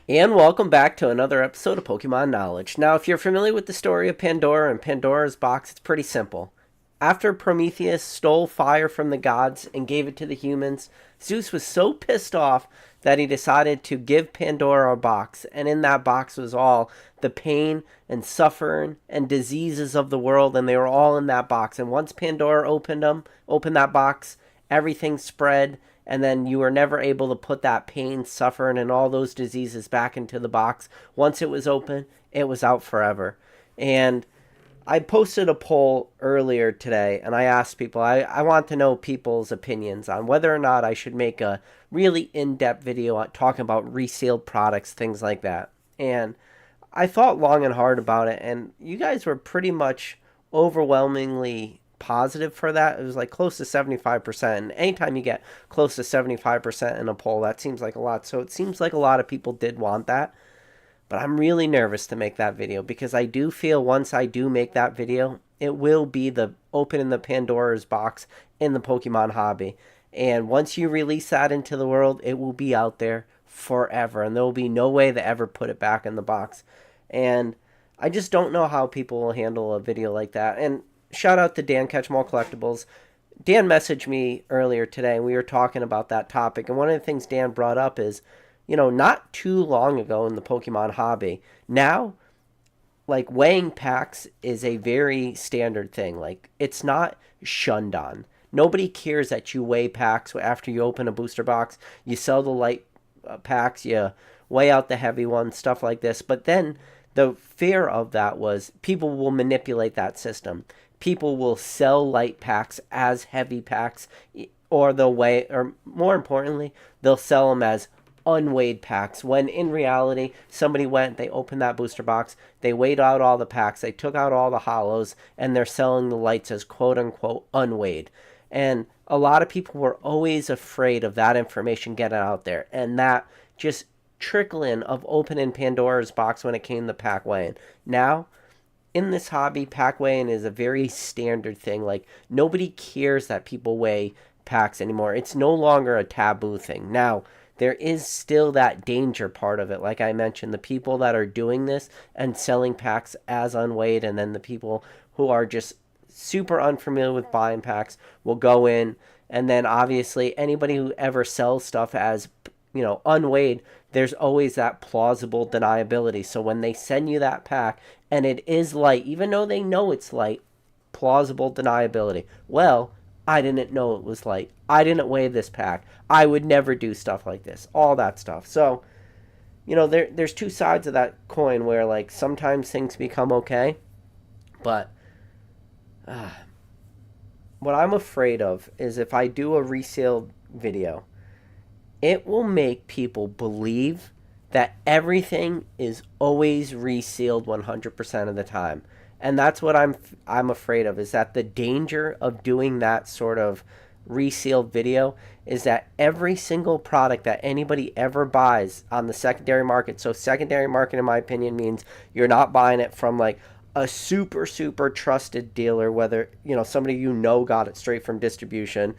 And welcome back to another episode of Pokemon Knowledge. Now, if you're familiar with the story of Pandora and Pandora's box, it's pretty simple. After Prometheus stole fire from the gods and gave it to the humans, Zeus was so pissed off that he decided to give Pandora a box, and in that box was all the pain and suffering and diseases of the world, and they were all in that box. And once Pandora opened that box, everything spread, and then you were never able to put that pain, suffering, and all those diseases back into the box. Once it was open, it was out forever. And I posted a poll earlier today, and I asked people, I want to know people's opinions on whether or not I should make a really in-depth video on talking about resealed products, things like that. And I thought long and hard about it, and you guys were pretty much overwhelmingly positive for that. It was like close to 75%. And anytime you get close to 75% in a poll, that seems like a lot. So it seems like a lot of people did want that. But I'm really nervous to make that video because I do feel once I do make that video, it will be the opening the Pandora's box in the Pokemon hobby. And once you release that into the world, it will be out there forever. And there will be no way to ever put it back in the box. And I just don't know how people will handle a video like that. And shout out to Dan Catchmall Collectibles. Dan messaged me earlier today, and we were talking about that topic. And one of the things Dan brought up is, not too long ago in the Pokemon hobby, now, like, weighing packs is a very standard thing. Like, it's not shunned on. Nobody cares that you weigh packs after you open a booster box. You sell the light packs, you weigh out the heavy ones, stuff like this. But then the fear of that was people will manipulate that system. People will sell light packs as heavy packs, or they'll weigh, or more importantly, they'll sell them as unweighed packs, when in reality somebody went, they opened that booster box, they weighed out all the packs, they took out all the hollows, and they're selling the lights as quote unquote unweighed. And a lot of people were always afraid of that information getting out there, and that just trickling of opening Pandora's box when it came to pack weighing. Now in this hobby, pack weighing is a very standard thing. Like, nobody cares that people weigh packs anymore. It's no longer a taboo thing. Now there is still that danger part of it. Like I mentioned, the people that are doing this and selling packs as unweighed, and then the people who are just super unfamiliar with buying packs will go in, and then obviously anybody who ever sells stuff as, unweighed, there's always that plausible deniability. So when they send you that pack and it is light, even though they know it's light, plausible deniability. Well, I didn't know it was light. I didn't weigh this pack. I would never do stuff like this. All that stuff. So, there's two sides of that coin where, like, sometimes things become okay. But what I'm afraid of is if I do a resale video, it will make people believe that everything is always resealed 100% of the time. And that's what I'm afraid of, is that the danger of doing that sort of resealed video is that every single product that anybody ever buys on the secondary market, so secondary market in my opinion means you're not buying it from like a super super trusted dealer, whether somebody got it straight from distribution,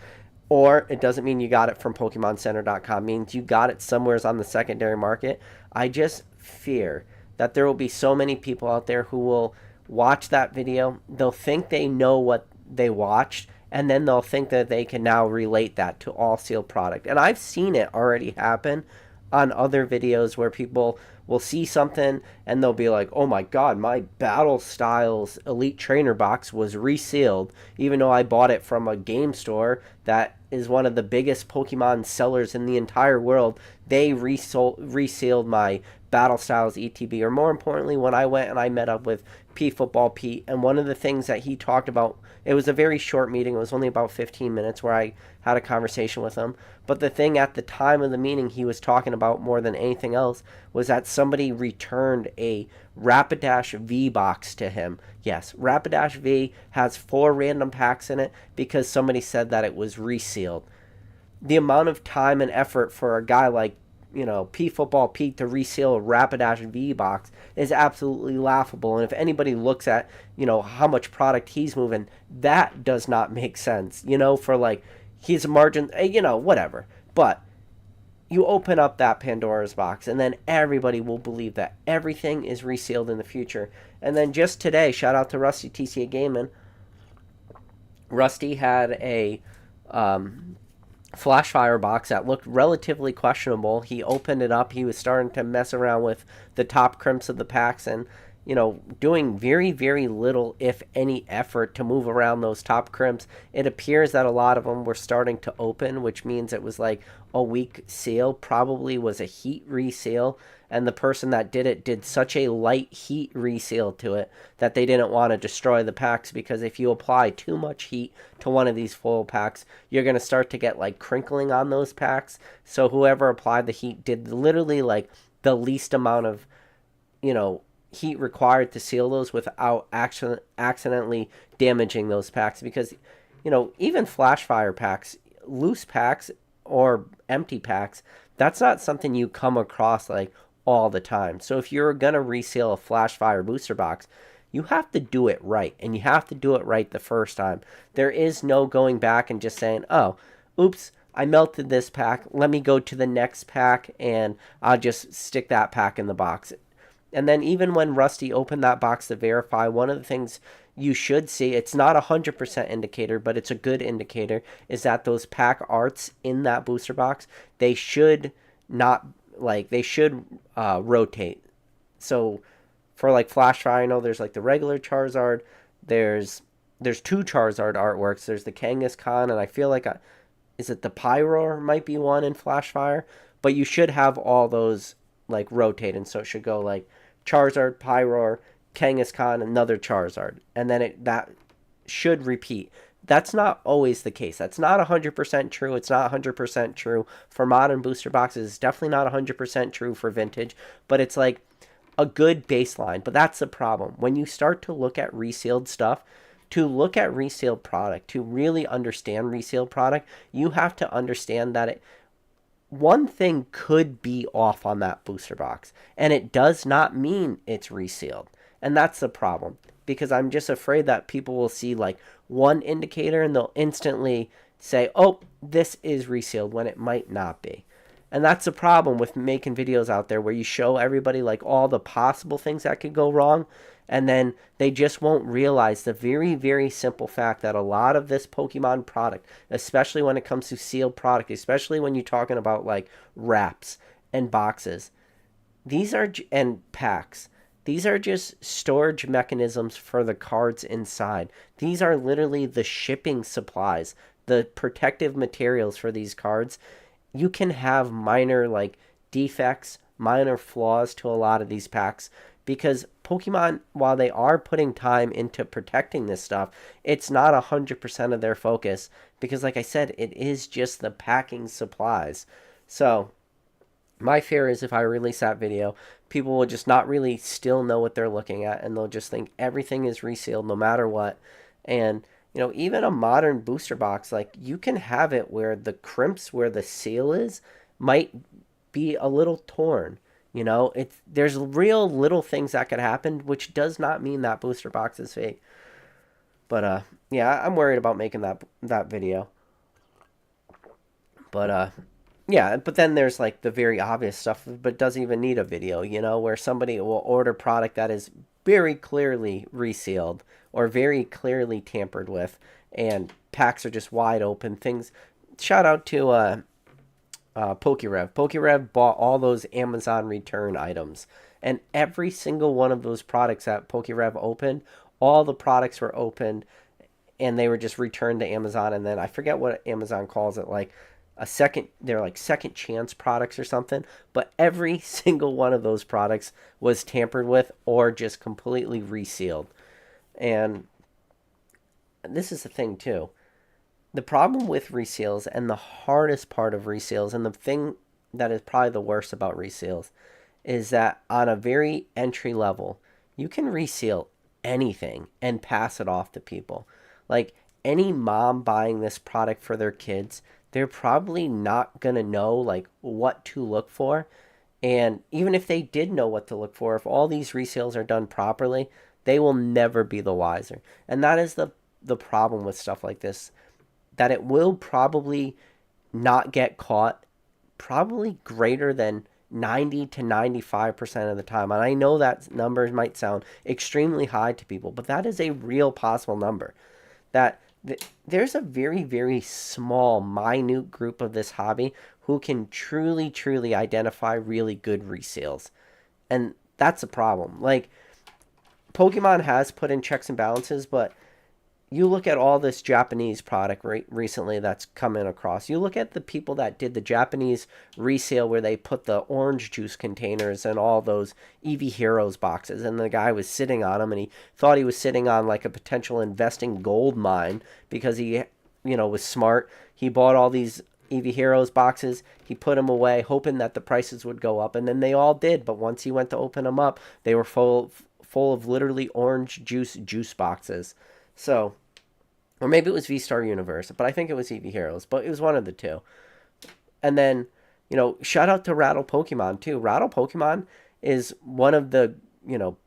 or it doesn't mean you got it from PokemonCenter.com, means you got it somewhere on the secondary market. I just fear that there will be so many people out there who will watch that video, they'll think they know what they watched, and then they'll think that they can now relate that to all sealed product. And I've seen it already happen on other videos where people will see something and they'll be like, oh my god, my Battle Styles Elite Trainer box was resealed, even though I bought it from a game store that is one of the biggest Pokemon sellers in the entire world. They resealed my Battle Styles ETB. Or more importantly, when I went and I met up with P Football Pete, and one of the things that he talked about, it was a very short meeting, it was only about 15 minutes where I had a conversation with him, but the thing at the time of the meeting he was talking about more than anything else was that somebody returned a Rapidash V box to him. Yes, Rapidash V has 4 random packs in it because somebody said that it was resealed. The amount of time and effort for a guy like P Football Pete to reseal a Rapidash V box is absolutely laughable. And if anybody looks at, how much product he's moving, that does not make sense, for like his margin, whatever. But you open up that Pandora's box, and then everybody will believe that everything is resealed in the future. And then just today, shout out to Rusty TCA Gaming. Rusty had a flash fire box that looked relatively questionable. He opened it up. He was starting to mess around with the top crimps of the packs and, doing very, very little, if any, effort to move around those top crimps. It appears that a lot of them were starting to open, which means it was like a weak seal, probably was a heat reseal. And the person that did it did such a light heat reseal to it that they didn't want to destroy the packs, because if you apply too much heat to one of these foil packs, you're going to start to get like crinkling on those packs. So whoever applied the heat did literally like the least amount of, heat required to seal those without accidentally damaging those packs. Because, even flash fire packs, loose packs or empty packs, that's not something you come across like all the time. So if you're going to reseal a flash fire booster box, you have to do it right, and you have to do it right the first time. There is no going back and just saying, oh, oops, I melted this pack, let me go to the next pack and I'll just stick that pack in the box. And then even when Rusty opened that box to verify, one of the things you should see, it's not a 100% indicator, but it's a good indicator, is that those pack arts in that booster box, they should not, like, they should rotate. So for like Flash Fire, I know there's like the regular Charizard, there's two Charizard artworks, there's the Kangaskhan, and I feel like, is it the Pyroar might be one in Flash Fire? But you should have all those like rotating, so it should go like Charizard, Pyroar, Kangaskhan, another Charizard, and then that should repeat. That's not always the case. That's not 100% true. It's not 100% true for modern booster boxes. It's definitely not 100% true for vintage, but it's like a good baseline. But that's the problem. When you start to look at resealed stuff, to look at resealed product, to really understand resealed product, you have to understand that one thing could be off on that booster box, and it does not mean it's resealed. And that's the problem, because I'm just afraid that people will see like one indicator and they'll instantly say, oh, this is resealed, when it might not be. And that's the problem with making videos out there where you show everybody like all the possible things that could go wrong, and then they just won't realize the very, very simple fact that a lot of this Pokemon product, especially when it comes to sealed product, especially when you're talking about like wraps and boxes, and packs, these are just storage mechanisms for the cards inside. These are literally the shipping supplies, the protective materials for these cards. You can have minor like defects, minor flaws to a lot of these packs, because Pokemon, while they are putting time into protecting this stuff, it's not 100% of their focus, because like I said, it is just the packing supplies. So my fear is if I release that video, people will just not really still know what they're looking at, and they'll just think everything is resealed no matter what. And even a modern booster box, like, you can have it where the crimps where the seal is might be a little torn. There's real little things that could happen, which does not mean that booster box is fake. But yeah, I'm worried about making that video. But yeah, but then there's like the very obvious stuff, but doesn't even need a video, where somebody will order product that is very clearly resealed or very clearly tampered with, and packs are just wide open. Things. Shout out to PokeRev. PokeRev bought all those Amazon return items, and every single one of those products that PokeRev opened, all the products were opened, and they were just returned to Amazon. And then I forget what Amazon calls it, like they're like second chance products or something. But every single one of those products was tampered with or just completely resealed. And this is the thing too. The problem with reseals, and the hardest part of reseals, and the thing that is probably the worst about reseals, is that on a very entry level, you can reseal anything and pass it off to people. Like, any mom buying this product for their kids, they're probably not going to know like what to look for. And even if they did know what to look for, if all these resales are done properly, they will never be the wiser. And that is the problem with stuff like this, that it will probably not get caught probably greater than 90 to 95% of the time. And I know that number might sound extremely high to people, but that is a real possible number. That there's a very, very small, minute group of this hobby who can truly, truly identify really good resales. And that's a problem. Like, Pokemon has put in checks and balances, but you look at all this Japanese product recently that's coming across. You look at the people that did the Japanese resale where they put the orange juice containers and all those EV Heroes boxes, and the guy was sitting on them, and he thought he was sitting on like a potential investing gold mine because he, was smart. He bought all these EV Heroes boxes. He put them away, hoping that the prices would go up, and then they all did. But once he went to open them up, they were full of literally orange juice boxes. So, or maybe it was V-Star Universe, but I think it was EV Heroes, but it was one of the two. And then, shout out to Rattle Pokemon too. Rattle Pokemon is one of the,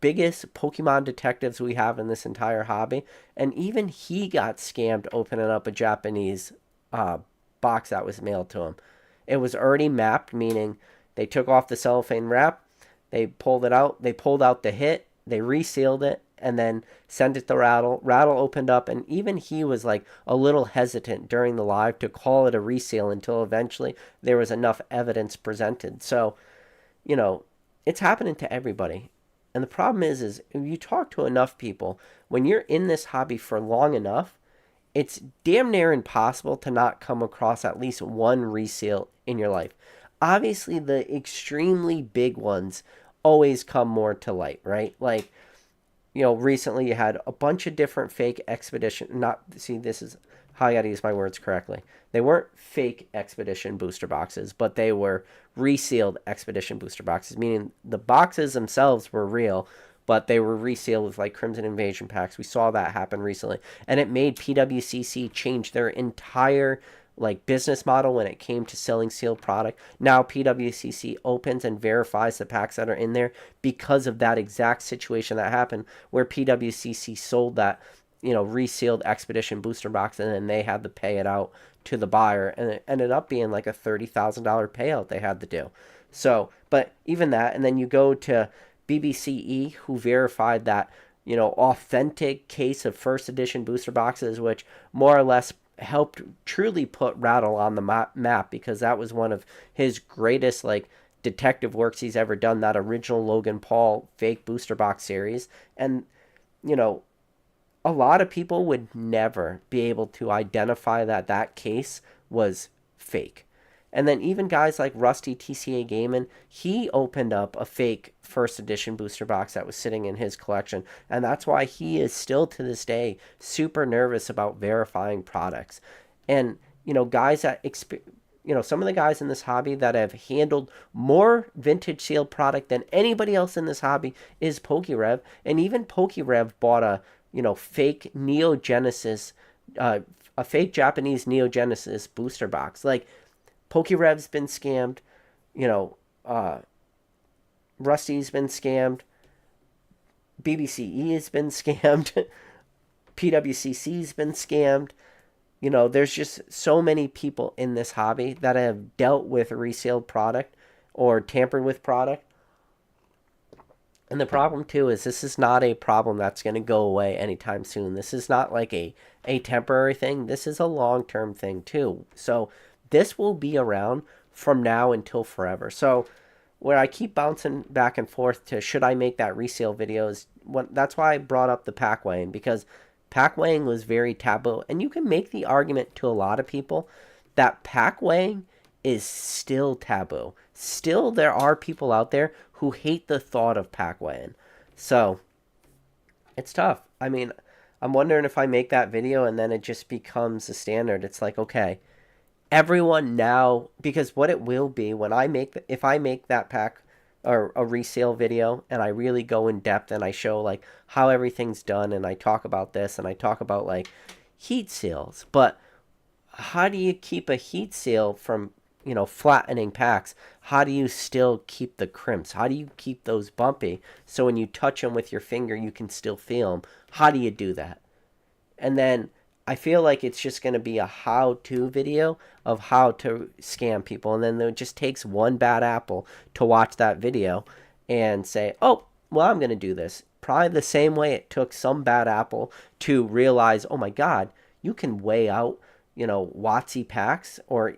biggest Pokemon detectives we have in this entire hobby. And even he got scammed opening up a Japanese box that was mailed to him. It was already mapped, meaning they took off the cellophane wrap, they pulled it out, they pulled out the hit, they resealed it, and then sent it to Rattle. Rattle opened up, and even he was like a little hesitant during the live to call it a resale until eventually there was enough evidence presented. So, it's happening to everybody. And the problem is if you talk to enough people, when you're in this hobby for long enough, it's damn near impossible to not come across at least one resale in your life. Obviously, the extremely big ones always come more to light, right? Like, recently you had a bunch of different fake expedition. This is how I got to use my words correctly. They weren't fake expedition booster boxes, but they were resealed expedition booster boxes, meaning the boxes themselves were real, but they were resealed with like Crimson Invasion packs. We saw that happen recently, and it made PWCC change their entire like business model when it came to selling sealed product. Now PWCC opens and verifies the packs that are in there because of that exact situation that happened where PWCC sold that, resealed expedition booster box, and then they had to pay it out to the buyer, and it ended up being like a $30,000 payout they had to do. So, but even that, and then you go to BBCE, who verified that, authentic case of first edition booster boxes, which more or less helped truly put Rattle on the map because that was one of his greatest like detective works he's ever done, that original Logan Paul fake booster box series. And a lot of people would never be able to identify that case was fake. And then even guys like Rusty TCA Gaiman, he opened up a fake first edition booster box that was sitting in his collection. And that's why he is still to this day super nervous about verifying products. And, guys that, some of the guys in this hobby that have handled more vintage sealed product than anybody else in this hobby is PokeRev. And even PokeRev bought a, fake Neo Genesis, a fake Japanese Neo Genesis booster box. Like, PokeRev's been scammed, Rusty's been scammed, BBCE has been scammed, PWCC's been scammed. There's just so many people in this hobby that have dealt with resale product or tampered with product. And the problem too is this is not a problem that's going to go away anytime soon. This is not like a temporary thing. This is a long-term thing too. So this will be around from now until forever. So where I keep bouncing back and forth to should I make that resale video is that's why I brought up the pack weighing, because pack weighing was very taboo. And you can make the argument to a lot of people that pack weighing is still taboo. Still, there are people out there who hate the thought of pack weighing. So it's tough. I mean, I'm wondering if I make that video and then it just becomes a standard. It's like, okay, everyone now, because what it will be when if I make that pack or a resale video and I really go in depth and I show like how everything's done and I talk about this and I talk about like heat seals, but how do you keep a heat seal from flattening packs? How do you still keep the crimps? How do you keep those bumpy so when you touch them with your finger you can still feel them? How do you do that? And then I feel like it's just going to be a how-to video of how to scam people. And then it just takes one bad apple to watch that video and say, oh, well, I'm going to do this. Probably the same way it took some bad apple to realize, oh my God, you can weigh out, WOTC packs, or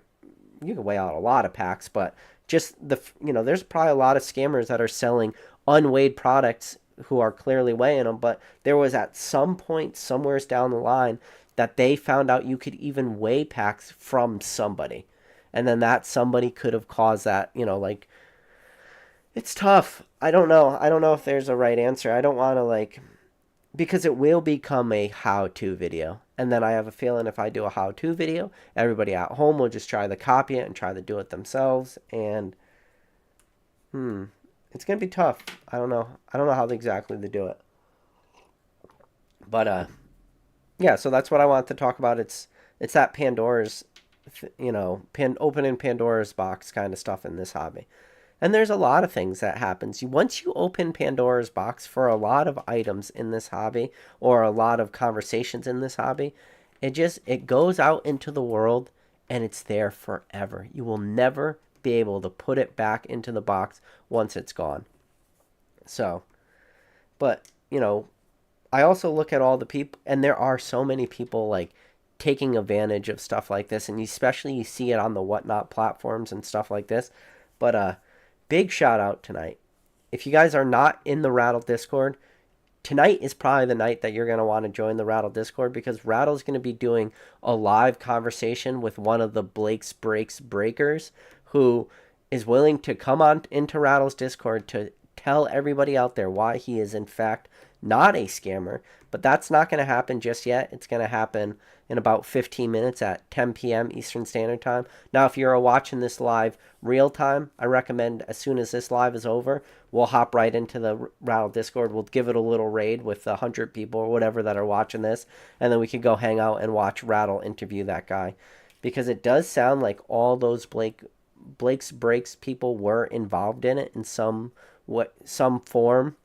you can weigh out a lot of packs, but just there's probably a lot of scammers that are selling unweighed products who are clearly weighing them, but there was at some point somewhere down the line that they found out you could even weigh packs from somebody. And then that somebody could have caused that, like, it's tough. I don't know. I don't know if there's a right answer. I don't want to, because it will become a how-to video. And then I have a feeling if I do a how-to video, everybody at home will just try to copy it and try to do it themselves. And, it's going to be tough. I don't know. I don't know how exactly to do it. But, yeah, so that's what I want to talk about. It's that Pandora's, opening Pandora's box kind of stuff in this hobby. And there's a lot of things that happens. Once you open Pandora's box for a lot of items in this hobby, or a lot of conversations in this hobby, it goes out into the world and it's there forever. You will never be able to put it back into the box once it's gone. So, but, I also look at all the people, and there are so many people taking advantage of stuff like this, and especially you see it on the Whatnot platforms and stuff like this. But big shout out tonight. If you guys are not in the Rattle Discord, tonight is probably the night that you're going to want to join the Rattle Discord, because Rattle's going to be doing a live conversation with one of the Blake's Breaks breakers who is willing to come on into Rattle's Discord to tell everybody out there why he is in fact not a scammer. But that's not going to happen just yet. It's going to happen in about 15 minutes at 10 p.m. Eastern Standard Time. Now, if you're watching this live real time, I recommend as soon as this live is over, we'll hop right into the Rattle Discord. We'll give it a little raid with 100 people or whatever that are watching this, and then we could go hang out and watch Rattle interview that guy. Because it does sound like all those Blake's Breaks people were involved in it in some form.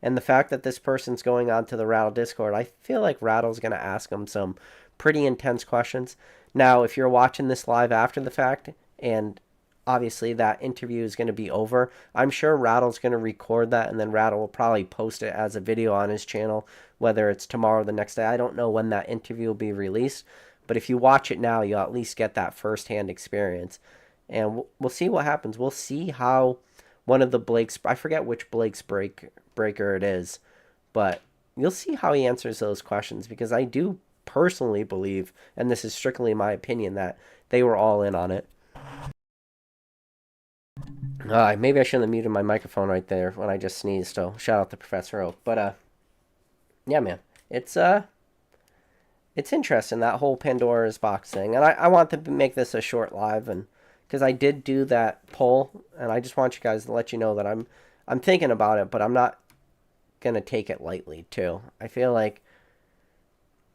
And the fact that this person's going on to the Rattle Discord, I feel like Rattle's going to ask them some pretty intense questions. Now, if you're watching this live after the fact, and obviously that interview is going to be over, I'm sure Rattle's going to record that, and then Rattle will probably post it as a video on his channel, whether it's tomorrow or the next day. I don't know when that interview will be released, but if you watch it now, you'll at least get that firsthand experience. And we'll see what happens. We'll see how one of the Blake's, I forget which Blake's breaker it is, but you'll see how he answers those questions, because I do personally believe, and this is strictly my opinion, that they were all in on it. Maybe I shouldn't have muted my microphone right there when I just sneezed, so shout out to Professor Oak. But yeah, man, it's interesting, that whole Pandora's box thing. And I want to make this a short live, and because I did do that poll, and I just want you guys to let you know that I'm thinking about it, but I'm not going to take it lightly, too. I feel like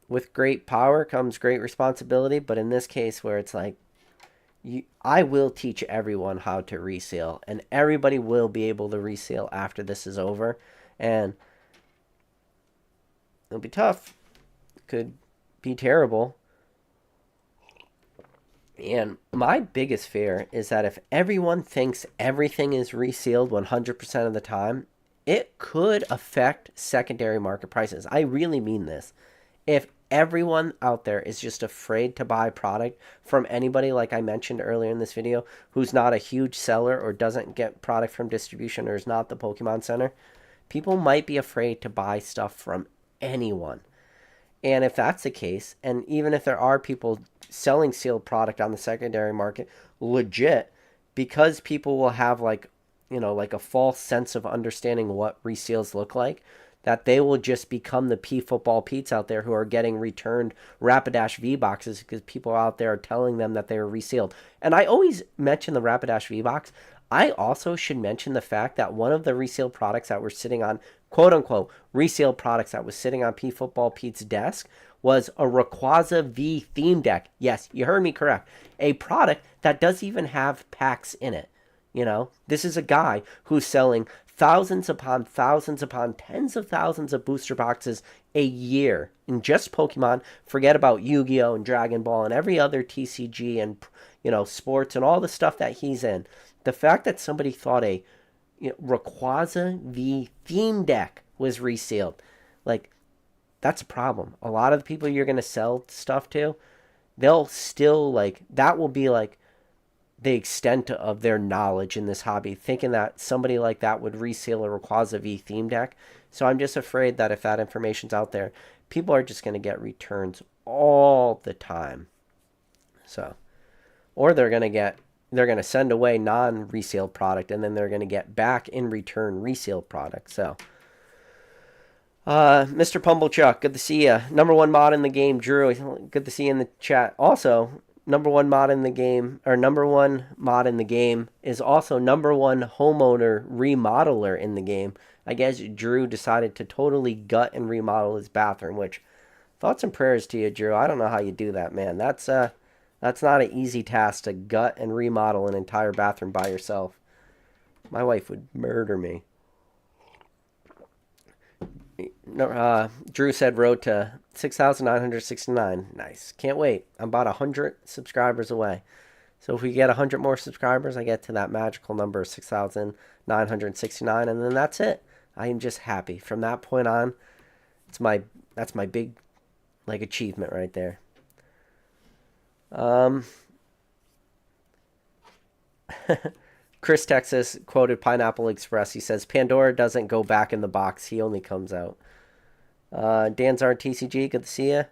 with great power comes great responsibility, but in this case where it's like, I will teach everyone how to reseal, and everybody will be able to reseal after this is over, and it'll be tough. It could be terrible. And my biggest fear is that if everyone thinks everything is resealed 100% of the time, it could affect secondary market prices. I really mean this. If everyone out there is just afraid to buy product from anybody, like I mentioned earlier in this video, who's not a huge seller or doesn't get product from distribution or is not the Pokemon Center, people might be afraid to buy stuff from anyone. And if that's the case, and even if there are people selling sealed product on the secondary market legit, because people will have like a false sense of understanding what reseals look like, that they will just become the Football Pete's out there who are getting returned Rapidash V boxes because people out there are telling them that they are resealed. And I always mention the Rapidash V box. I also should mention the fact that one of the resealed products that were sitting on, quote unquote, resealed products that was sitting on Football Pete's desk was a Rayquaza V theme deck. Yes, you heard me correct. A product that doesn't even have packs in it. This is a guy who's selling thousands upon tens of thousands of booster boxes a year in just Pokemon. Forget about Yu-Gi-Oh and Dragon Ball and every other TCG and sports and all the stuff that he's in. The fact that somebody thought a Rayquaza V theme deck was resealed, like, that's a problem. A lot of the people you're going to sell stuff to, they'll still, like, that will be like the extent of their knowledge in this hobby, thinking that somebody like that would reseal a Rayquaza V theme deck. So I'm just afraid that if that information's out there, people are just going to get returns all the time. So, or they're going to send away non-resealed product, and then they're going to get back in return resealed product. So, Mr. Pumblechuck, good to see you. Number one mod in the game, Drew. Good to see you in the chat. Also, number one mod in the game is also number one homeowner remodeler in the game. I guess Drew decided to totally gut and remodel his bathroom, which, thoughts and prayers to you, Drew. I don't know how you do that, man. That's not an easy task to gut and remodel an entire bathroom by yourself. My wife would murder me. Drew said road to 6,969. Nice. Can't wait. I'm about 100 subscribers away. So if we get 100 more subscribers, I get to that magical number of 6,969, and then that's it. I am just happy. From that point on, that's my big, like, achievement right there. Chris Texas quoted Pineapple Express. He says, Pandora doesn't go back in the box. He only comes out. Danzard TCG, good to see you.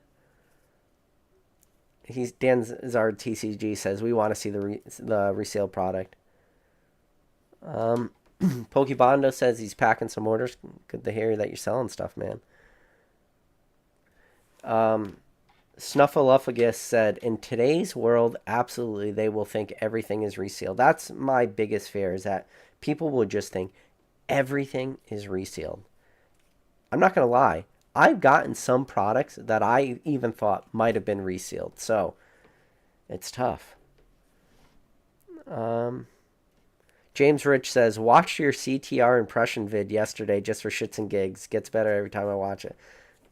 Danzard TCG says, we want to see the resale product. Pokebondo says he's packing some orders. Good to hear that you're selling stuff, man. Snuffleupagus said, in today's world, absolutely, they will think everything is resealed. That's my biggest fear, is that people will just think everything is resealed. I'm not going to lie. I've gotten some products that I even thought might have been resealed. So, it's tough. James Rich says, watched your CTR impression vid yesterday just for shits and gigs. Gets better every time I watch it.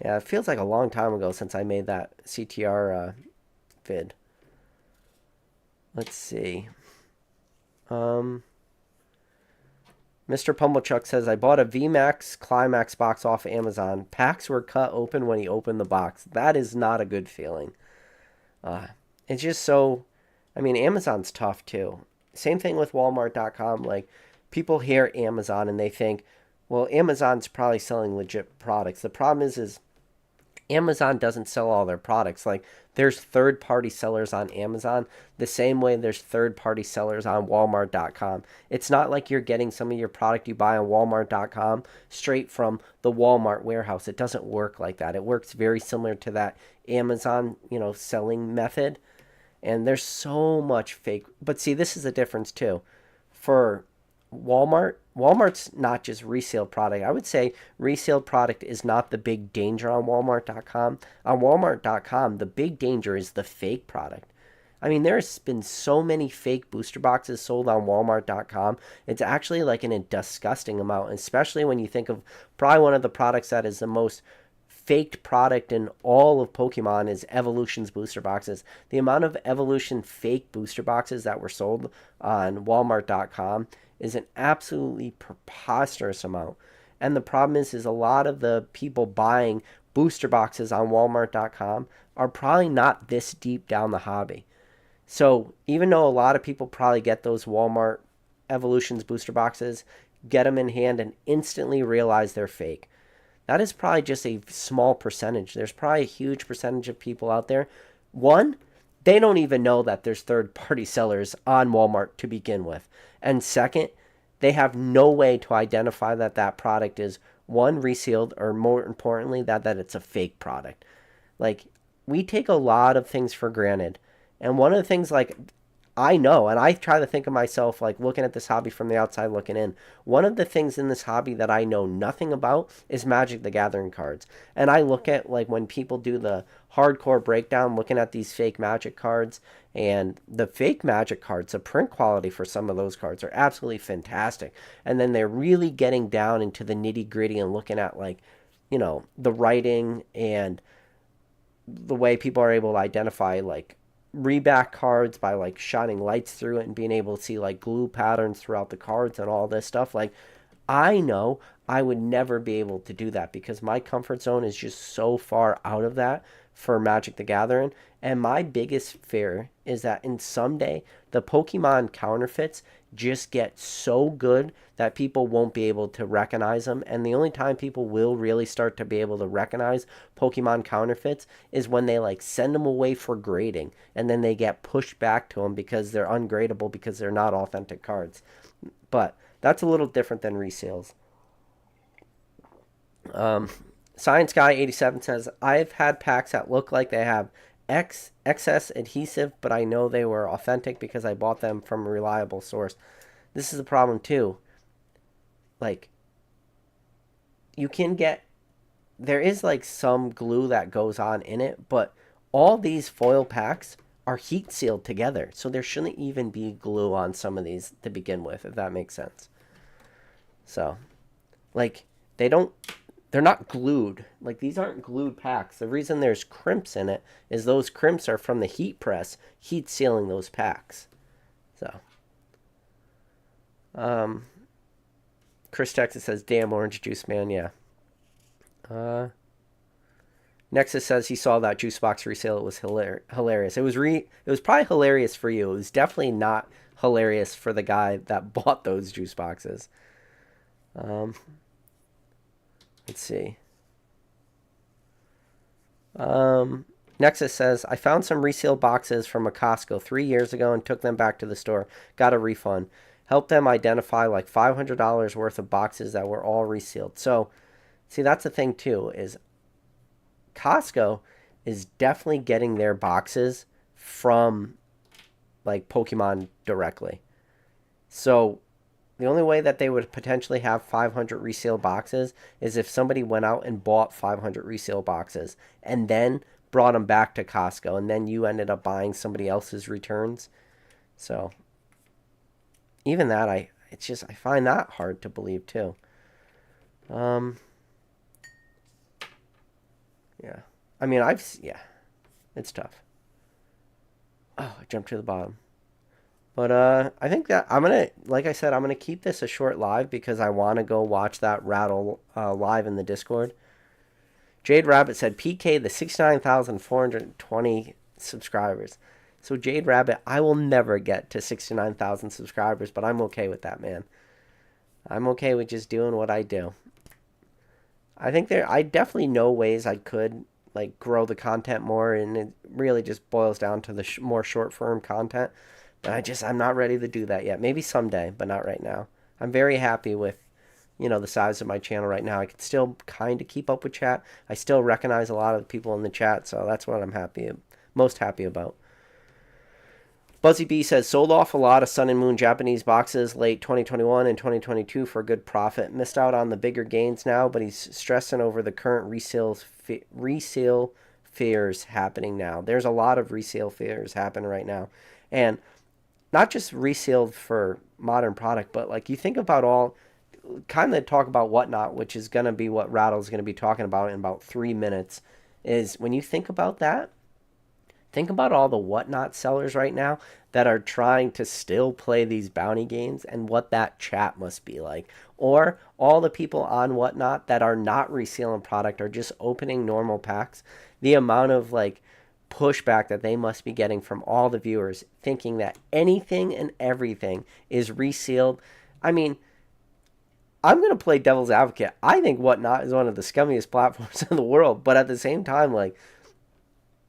Yeah, it feels like a long time ago since I made that CTR vid. Let's see. Mr. Pumblechuck says, I bought a VMAX Climax box off Amazon. Packs were cut open when he opened the box. That is not a good feeling. It's just so... I mean, Amazon's tough, too. Same thing with Walmart.com. Like, people hear Amazon and they think, well, Amazon's probably selling legit products. The problem is Amazon doesn't sell all their products. Like, there's third-party sellers on Amazon the same way there's third-party sellers on Walmart.com. It's not like you're getting some of your product you buy on Walmart.com straight from the Walmart warehouse. It doesn't work like that. It works very similar to that Amazon, selling method. And there's so much fake. But see, this is the difference, too. For Walmart's not just resale product. I would say resale product is not the big danger on Walmart.com. On Walmart.com, the big danger is the fake product. I mean, there's been so many fake booster boxes sold on Walmart.com. It's actually like a disgusting amount, especially when you think of probably one of the products that is the most faked product in all of Pokemon is Evolution's booster boxes. The amount of Evolution fake booster boxes that were sold on Walmart.com is an absolutely preposterous amount. And the problem is a lot of the people buying booster boxes on Walmart.com are probably not this deep down the hobby. So even though a lot of people probably get those Walmart Evolutions booster boxes, get them in hand and instantly realize they're fake, that is probably just a small percentage. There's probably a huge percentage of people out there. One, they don't even know that there's third-party sellers on Walmart to begin with. And second, they have no way to identify that that product is, one, resealed, or more importantly, that it's a fake product. Like, we take a lot of things for granted. And one of the things, like, I know, and I try to think of myself like looking at this hobby from the outside looking in. One of the things in this hobby that I know nothing about is Magic the Gathering cards. And I look at like when people do the hardcore breakdown looking at these fake Magic cards, and the fake Magic cards, the print quality for some of those cards are absolutely fantastic. And then they're really getting down into the nitty-gritty and looking at like, the writing and the way people are able to identify like reback cards by like shining lights through it and being able to see like glue patterns throughout the cards and all this stuff. Like, I know I would never be able to do that because my comfort zone is just so far out of that for Magic the Gathering. And my biggest fear is that in someday the Pokemon counterfeits just get so good that people won't be able to recognize them. And the only time people will really start to be able to recognize Pokemon counterfeits is when they like send them away for grading and then they get pushed back to them because they're ungradable because they're not authentic cards. But that's a little different than resales. Science Guy 87 says, I've had packs that look like they have excess adhesive, but I know they were authentic because I bought them from a reliable source. This is the problem too. Like, you can get, there is like some glue that goes on in it, but all these foil packs are heat sealed together. So there shouldn't even be glue on some of these to begin with, if that makes sense. So, like, they're not glued. Like, these aren't glued packs. The reason there's crimps in it is those crimps are from the heat press, heat sealing those packs. So, Chris Texas says, damn orange juice, man, yeah. Nexus says he saw that juice box resale. It was hilarious. It was probably hilarious for you. It was definitely not hilarious for the guy that bought those juice boxes. Let's see. Nexus says, I found some resealed boxes from a Costco 3 years ago and took them back to the store. Got a refund. Helped them identify like $500 worth of boxes that were all resealed. So, see, that's the thing too, is Costco is definitely getting their boxes from like Pokemon directly. So the only way that they would potentially have 500 resale boxes is if somebody went out and bought 500 resale boxes and then brought them back to Costco, and then you ended up buying somebody else's returns. So even that, I find that hard to believe too. Yeah. I mean, it's tough. Oh, I jumped to the bottom. But I think that like I said, I'm gonna keep this a short live because I want to go watch that rattle live in the Discord. Jade Rabbit said, PK the 69,420 subscribers. So Jade Rabbit, I will never get to 69,000 subscribers, but I'm okay with that, man. I'm okay with just doing what I do. I definitely know ways I could like grow the content more, and it really just boils down to the more short form content. But I'm not ready to do that yet. Maybe someday, but not right now. I'm very happy with, the size of my channel right now. I can still kind of keep up with chat. I still recognize a lot of the people in the chat, so that's what I'm most happy about. Buzzy B says, sold off a lot of Sun and Moon Japanese boxes late 2021 and 2022 for a good profit. Missed out on the bigger gains now, but he's stressing over the current resale fairs happening now. There's a lot of resale fairs happening right now. And not just resealed for modern product, but like you think about kind of talk about Whatnot, which is going to be what Rattle's going to be talking about in about 3 minutes, is when you think about that, think about all the Whatnot sellers right now that are trying to still play these bounty games and what that chat must be like. Or all the people on Whatnot that are not resealing product, are just opening normal packs. The amount of like pushback that they must be getting from all the viewers thinking that anything and everything is resealed. I mean, I'm going to play devil's advocate. I think Whatnot is one of the scummiest platforms in the world, but at the same time, like,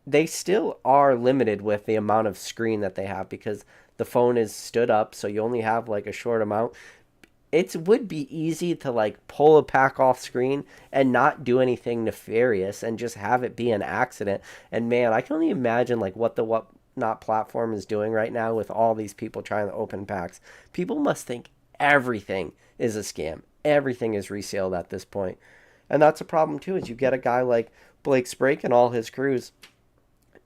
they still are limited with the amount of screen that they have because the phone is stood up, so you only have like a short amount. It would be easy to like pull a pack off screen and not do anything nefarious and just have it be an accident. And man, I can only imagine like what not platform is doing right now with all these people trying to open packs. People must think everything is a scam. Everything is resealed at this point. And that's a problem too, is you get a guy like Blake Sprake and all his crews.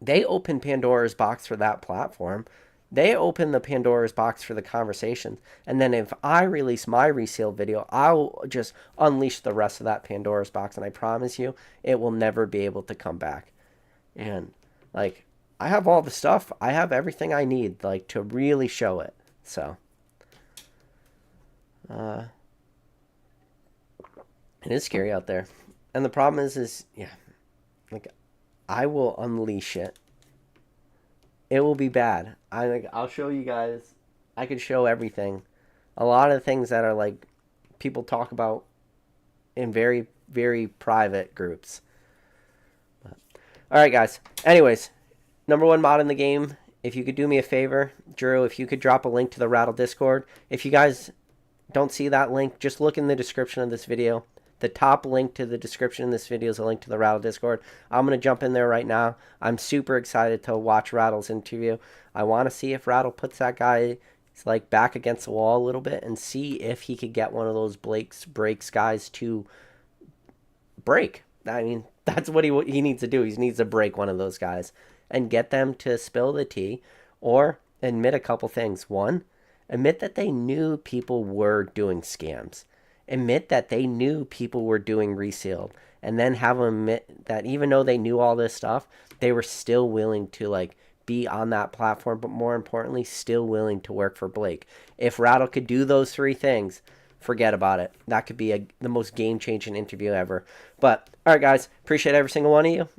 They open Pandora's box for that platform. They open the Pandora's box for the conversations. And then if I release my resale video, I'll just unleash the rest of that Pandora's box. And I promise you, it will never be able to come back. And like, I have all the stuff. I have everything I need, like, to really show it. So, it is scary out there. And the problem is yeah, like, I will unleash it. It will be bad. I'll show you guys. I could show everything. A lot of things that are like people talk about in very, very private groups. But, all right, guys. Anyways, number one mod in the game. If you could do me a favor, Drew, if you could drop a link to the Rattle Discord. If you guys don't see that link, just look in the description of this video. The top link to the description in this video is a link to the Rattle Discord. I'm going to jump in there right now. I'm super excited to watch Rattle's interview. I want to see if Rattle puts that guy like back against the wall a little bit and see if he could get one of those breaks guys to break. I mean, that's what he needs to do. He needs to break one of those guys and get them to spill the tea or admit a couple things. One, admit that they knew people were doing scams. Admit that they knew people were doing resealed, and then have them admit that even though they knew all this stuff, they were still willing to like be on that platform, but more importantly, still willing to work for Blake. If Rattle could do those three things, forget about it. That could be the most game-changing interview ever. But, all right, guys, appreciate every single one of you.